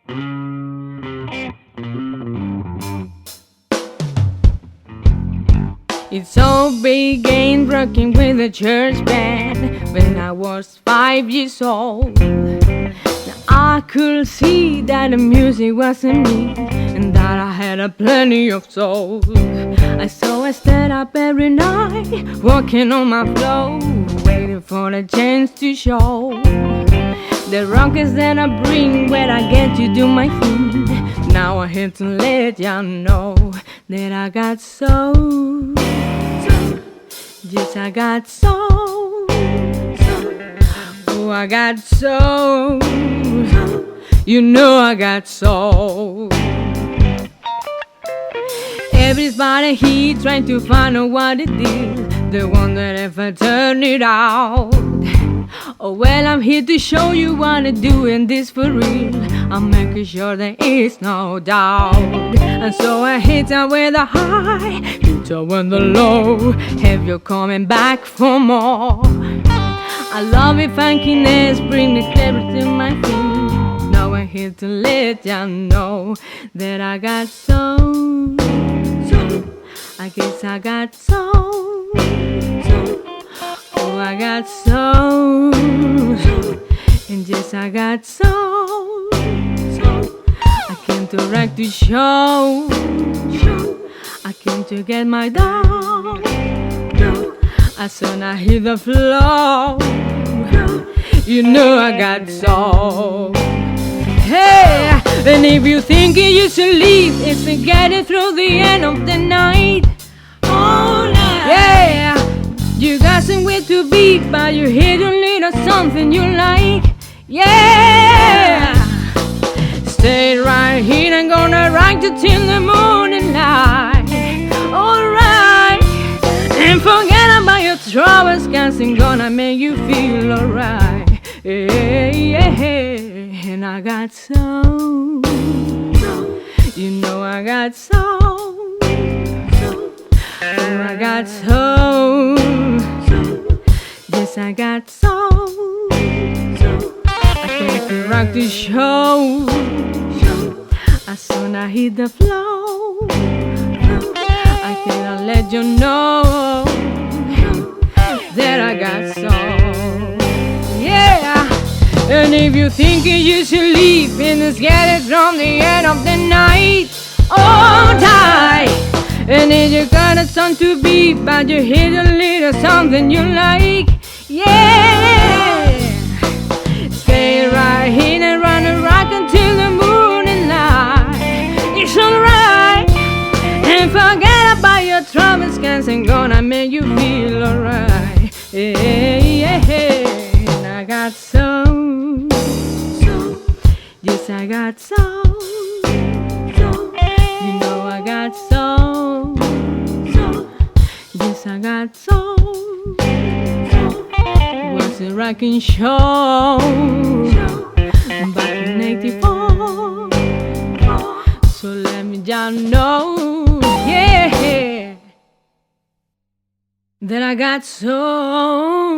It's all began rocking with the church band when I was 5 years old. Now I could see that the music wasn't me and that I had a plenty of soul. I stand up every night, walking on my floor, waiting for the chance to show. The rockets that I bring when I get to do my thing. Now I'm here to let ya know that I got soul. Yes, I got soul. Oh, I got soul. You know I got soul. Everybody here trying to find out what it is, the one that ever turned it out. Oh well, I'm here to show you what I do, and this for real. I'm making sure there is no doubt. And so I hit her with a high, hit her with the low. Have you coming back for more? I love it funkiness, bring the clarity to my thing. Now I'm here to let ya know that I got soul. I guess I got soul. Oh, I got soul. And yes, I got soul. I came to rock the show. I came to get my dough. As soon as I hit the floor, you know I got soul. Hey, and if you think you should leave, it's to get it through the end of the night. Oh, yeah, you got somewhere to be, but you hit a little something you like. Yeah, stay right here, I'm gonna rock you till the morning light. Alright, and forget about your troubles, 'cause I'm gonna make you feel alright. Yeah, yeah, and I got soul. You know I got soul. Oh, I got soul. Yes, I got soul. I came to rock the show. As soon as I hit the floor, I cannot let you know that I got soul. Yeah, and if you think you should leave, let's get it from the end of the night. Oh, tight. And if you got a song to beat, but you hit a little something you like. Yeah, stay right here and run and rock until the morning light. It's alright, and forget about your troubles, 'cause I'm gonna make you feel alright. Yeah, yeah, and I got soul. Yes, I got soul. You know I got soul. Yes, I got soul. It was a rocking show back in '84. So let me just know, yeah, that I got soul.